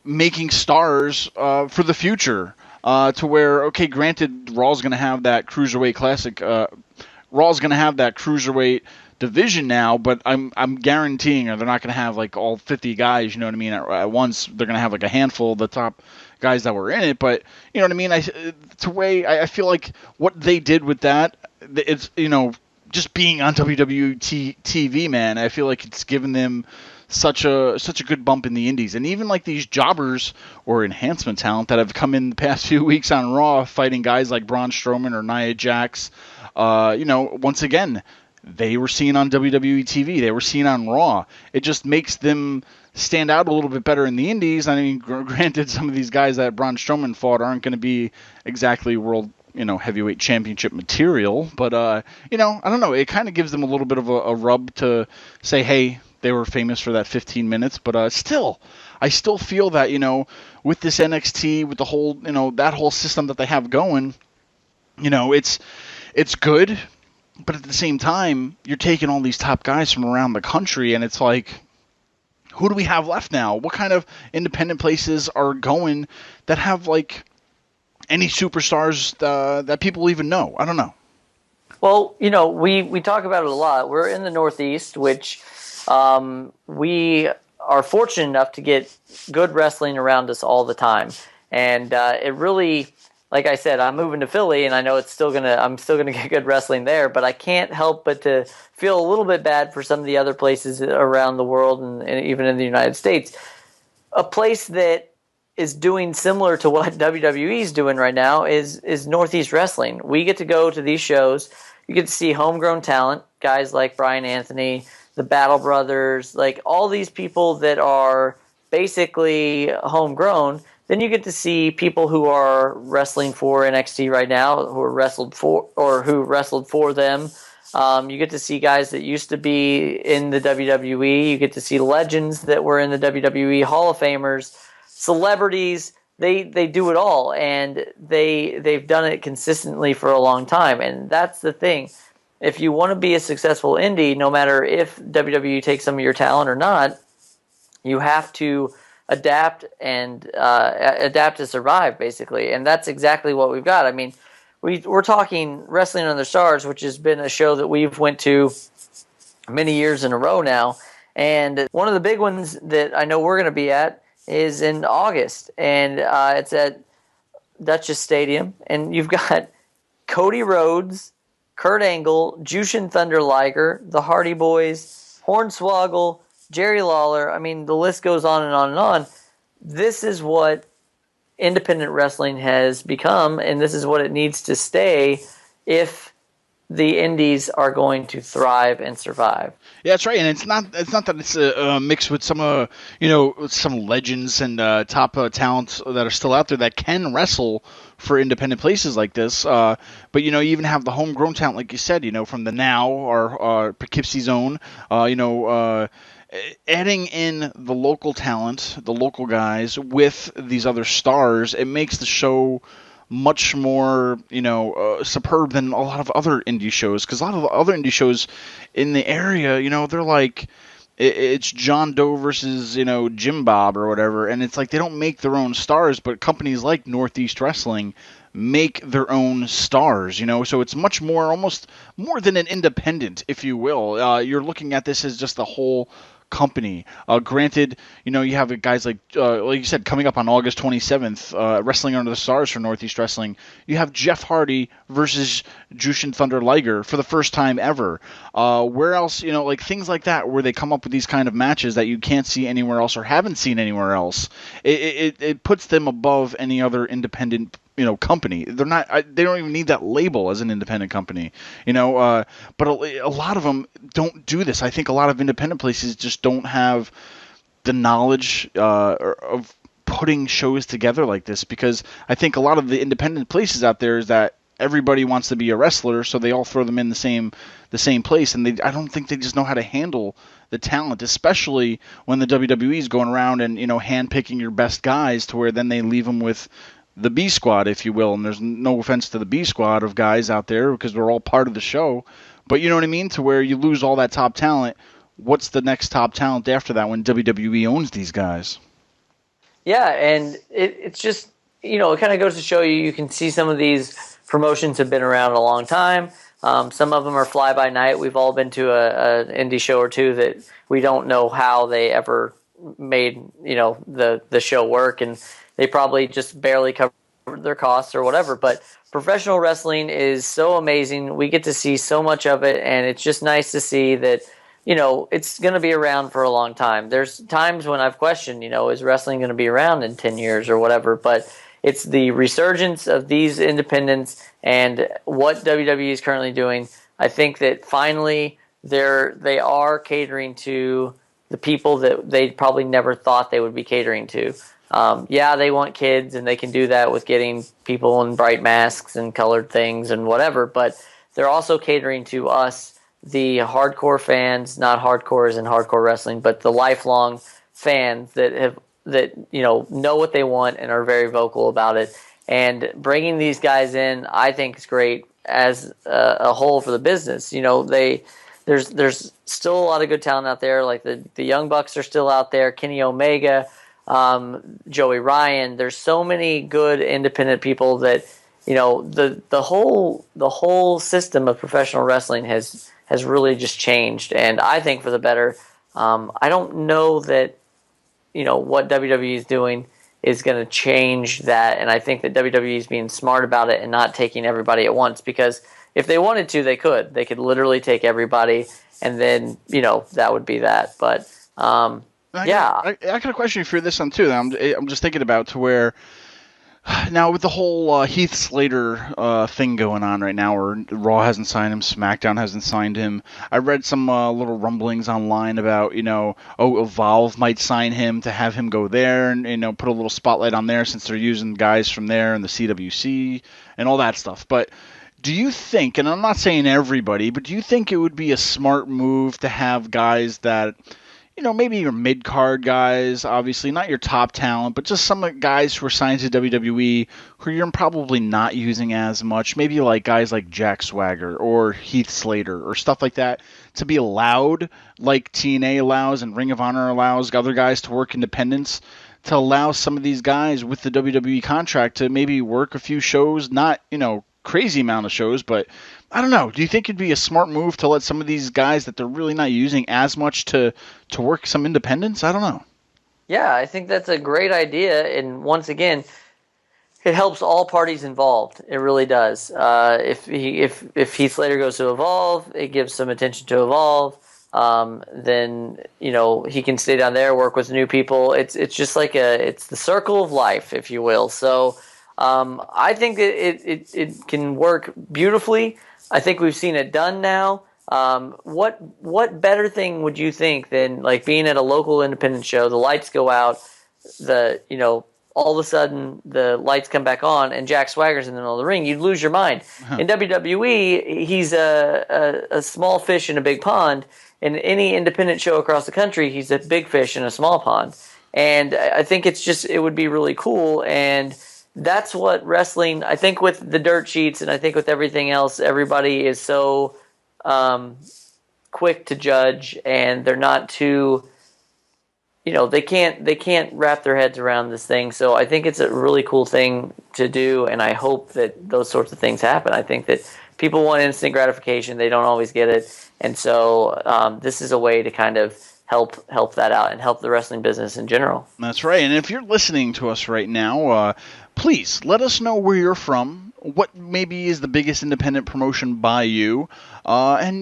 making stars for the future. To where, okay, granted, Raw's going to have that Cruiserweight Classic. Raw's going to have that Cruiserweight division now, but I'm guaranteeing they're not going to have like all 50 guys, you know what I mean, at once. They're going to have like a handful of the top guys that were in it, but you know what I mean. I feel like what they did with that, it's just being on WWE TV, man. I feel like it's given them such a good bump in the indies, and even like these jobbers or enhancement talent that have come in the past few weeks on Raw, fighting guys like Braun Strowman or Nia Jax. Once again, they were seen on WWE TV. They were seen on Raw. It just makes them stand out a little bit better in the indies. I mean, granted, some of these guys that Braun Strowman fought aren't going to be exactly world heavyweight championship material, but I don't know. It kind of gives them a little bit of a rub to say, hey, they were famous for that 15 minutes, but I still feel that, with this NXT, with the whole, that whole system that they have going, it's good, but at the same time, you're taking all these top guys from around the country, and it's like, who do we have left now? What kind of independent places are going that have, like, any superstars that people even know? I don't know. Well, we talk about it a lot. We're in the Northeast, which we are fortunate enough to get good wrestling around us all the time. And it really like I said, I'm moving to Philly, and I know I'm still gonna get good wrestling there. But I can't help but to feel a little bit bad for some of the other places around the world, and even in the United States. A place that is doing similar to what WWE is doing right now is Northeast Wrestling. We get to go to these shows. You get to see homegrown talent, guys like Brian Anthony, the Battle Brothers, like all these people that are basically homegrown. Then you get to see people who are wrestling for NXT right now, who wrestled for them. You get to see guys that used to be in the WWE. You get to see legends that were in the WWE, Hall of Famers, celebrities. They do it all, and they've done it consistently for a long time. And that's the thing. If you want to be a successful indie, no matter if WWE takes some of your talent or not, you have to adapt to survive, basically. And that's exactly what we've got. I mean, we're talking Wrestling Under the Stars, which has been a show that we've went to many years in a row now. And one of the big ones that I know we're going to be at is in August. And it's at Duchess Stadium. And you've got Cody Rhodes, Kurt Angle, Jushin Thunder Liger, the Hardy Boys, Hornswoggle, Jerry Lawler. I mean, the list goes on and on and on. This is what independent wrestling has become, and this is what it needs to stay if the indies are going to thrive and survive. Yeah, that's right, and it's not that it's mixed with some some legends and top talents that are still out there that can wrestle for independent places like this. But you even have the homegrown talent, like you said, from the Now or Poughkeepsie Zone. Adding in the local talent, the local guys with these other stars, it makes the show much more, superb than a lot of other indie shows. Because a lot of the other indie shows in the area, they're like, it's John Doe versus, Jim Bob or whatever. And it's like they don't make their own stars, but companies like Northeast Wrestling make their own stars, so it's much more, almost more than an independent, if you will. You're looking at this as just a whole company. Granted, you have guys like you said, coming up on August 27th, Wrestling Under the Stars for Northeast Wrestling, you have Jeff Hardy versus Jushin Thunder Liger for the first time ever. Where else, like things like that, where they come up with these kind of matches that you can't see anywhere else or haven't seen anywhere else. It puts them above any other independent company. They don't even need that label as an independent company, but a lot of them don't do this. I think a lot of independent places just don't have the knowledge of putting shows together like this, because I think a lot of the independent places out there is that everybody wants to be a wrestler, so they all throw them in the same place, and I don't think they just know how to handle the talent, especially when the WWE is going around and handpicking your best guys, to where then they leave them with the B squad, if you will. And there's no offense to the B squad of guys out there, because we're all part of the show, but you know what I mean, to where you lose all that top talent. What's the next top talent after that when WWE owns these guys? Yeah, and it's just, it kind of goes to show you can see some of these promotions have been around a long time. Some of them are fly by night. We've all been to an indie show or two that we don't know how they ever made the show work, and they probably just barely covered their costs or whatever. But professional wrestling is so amazing. We get to see so much of it, and it's just nice to see that it's going to be around for a long time. There's times when I've questioned, is wrestling going to be around in 10 years or whatever, but it's the resurgence of these independents and what WWE is currently doing. I think that finally they are catering to the people that they probably never thought they would be catering to. They want kids, and they can do that with getting people in bright masks and colored things and whatever, but they're also catering to us, the hardcore fans, not hardcore as in hardcore wrestling, but the lifelong fans that know what they want and are very vocal about it. And bringing these guys in, I think, is great as a whole for the business. There's still a lot of good talent out there. Like the Young Bucks are still out there, Kenny Omega, Joey Ryan. There's so many good independent people that the whole system of professional wrestling has really just changed, and I think for the better. I don't know that what WWE is doing is going to change that. And I think that WWE is being smart about it and not taking everybody at once, because if they wanted to, they could. They could literally take everybody, and then, that would be that. But, I got a question for this one, too. I'm just thinking about to where now with the whole Heath Slater thing going on right now, where Raw hasn't signed him, SmackDown hasn't signed him. I read some little rumblings online about, Evolve might sign him to have him go there and, put a little spotlight on there since they're using guys from there and the CWC and all that stuff. But do you think, and I'm not saying everybody, but do you think it would be a smart move to have guys that, maybe your mid-card guys, obviously not your top talent, but just some guys who are signed to WWE who you're probably not using as much, maybe like guys like Jack Swagger or Heath Slater or stuff like that, to be allowed, like TNA allows and Ring of Honor allows other guys to work independents, to allow some of these guys with the WWE contract to maybe work a few shows, not, crazy amount of shows, but I don't know. Do you think it'd be a smart move to let some of these guys that they're really not using as much to work some independence? I don't know. Yeah, I think that's a great idea. And once again, it helps all parties involved. It really does. If Heath Slater goes to Evolve, it gives some attention to Evolve. Then he can stay down there, work with new people. It's just like it's the circle of life, if you will. So I think that it can work beautifully. I think we've seen it done now. What better thing would you think than like being at a local independent show? The lights go out, all of a sudden the lights come back on, and Jack Swagger's in the middle of the ring. You'd lose your mind. In WWE, he's a small fish in a big pond. In any independent show across the country, he's a big fish in a small pond. And I think it would be really cool. And that's what wrestling, I think with the dirt sheets and I think with everything else, everybody is so quick to judge, and they're not too, they can't wrap their heads around this thing. So I think it's a really cool thing to do, and I hope that those sorts of things happen. I think that people want instant gratification. They don't always get it. And so this is a way to kind of help that out and help the wrestling business in general. That's right. And if you're listening to us right now, please let us know where you're from, what maybe is the biggest independent promotion by you, and,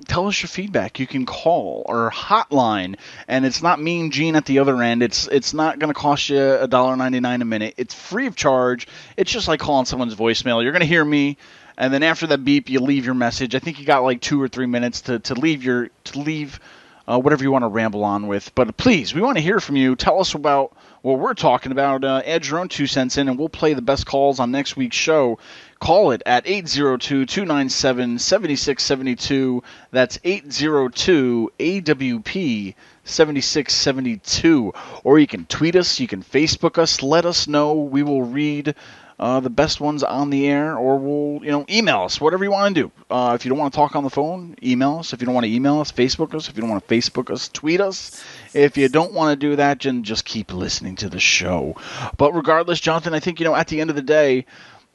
tell us your feedback. You can call our hotline, and it's not Mean Gene at the other end. It's not going to cost you $1.99 a minute. It's free of charge. It's just like calling someone's voicemail. You're going to hear me, and then after that beep, you leave your message. I think you got like 2 or 3 minutes to leave whatever you want to ramble on with. But please, we want to hear from you. Tell us about what we're talking about. Add your own 2 cents in, and we'll play the best calls on next week's show. Call it at 802-297-7672. That's 802-AWP-7672. Or you can tweet us. You can Facebook us. Let us know. We will read the best ones on the air, or we'll, email us, whatever you want to do. If you don't want to talk on the phone, email us. If you don't want to email us, Facebook us. If you don't want to Facebook us, tweet us. If you don't want to do that, then just keep listening to the show. But regardless, Jonathan, I think, at the end of the day,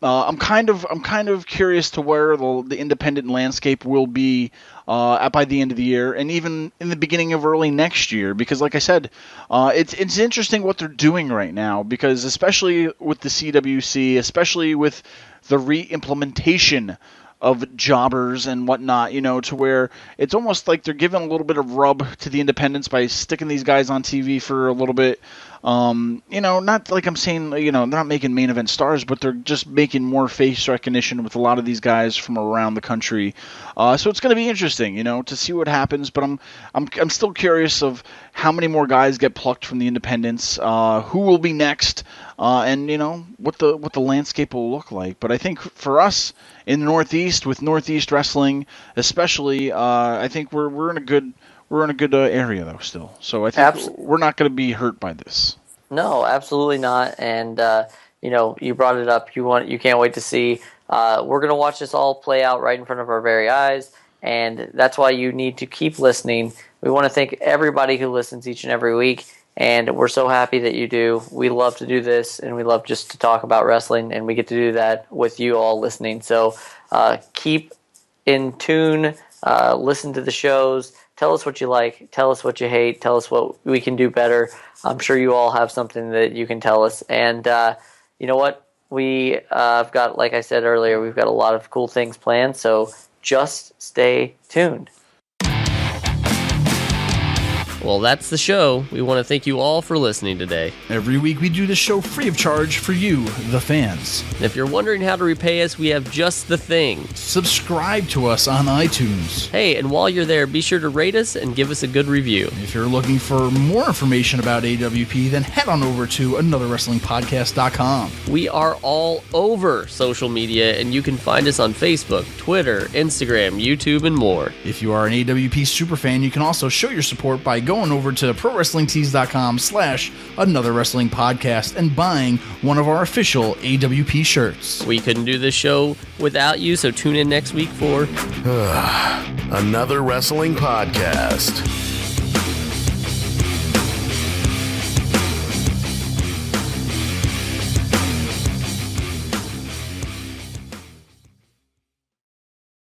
I'm kind of curious to where the independent landscape will be by the end of the year, and even in the beginning of early next year, because like I said, it's interesting what they're doing right now, because especially with the CWC, especially with the re-implementation of jobbers and whatnot, to where it's almost like they're giving a little bit of rub to the independents by sticking these guys on TV for a little bit. Not like I'm saying, they're not making main event stars, but they're just making more face recognition with a lot of these guys from around the country. So it's going to be interesting, to see what happens. But I'm still curious of how many more guys get plucked from the independents, who will be next, and what the landscape will look like. But I think for us in the Northeast, with Northeast wrestling, especially, I think we're in a good. We're in a good area, though, still. So I think we're not going to be hurt by this. No, absolutely not. And, you brought it up. You can't wait to see. We're going to watch this all play out right in front of our very eyes. And that's why you need to keep listening. We want to thank everybody who listens each and every week. And we're so happy that you do. We love to do this, and we love just to talk about wrestling. And we get to do that with you all listening. So keep in tune. Listen to the shows. Tell us what you like. Tell us what you hate. Tell us what we can do better. I'm sure you all have something that you can tell us. And you know what? We have got, like I said earlier, we've got a lot of cool things planned. So just stay tuned. Well, that's the show. We want to thank you all for listening today. Every week we do the show free of charge for you, the fans. And if you're wondering how to repay us, we have just the thing. Subscribe to us on iTunes. Hey, and while you're there, be sure to rate us and give us a good review. If you're looking for more information about AWP, then head on over to anotherwrestlingpodcast.com. We are all over social media, and you can find us on Facebook, Twitter, Instagram, YouTube, and more. If you are an AWP superfan, you can also show your support by going over to ProWrestlingTees.com/anotherwrestlingpodcast and buying one of our official AWP shirts. We couldn't do this show without you, so tune in next week for Another Wrestling Podcast.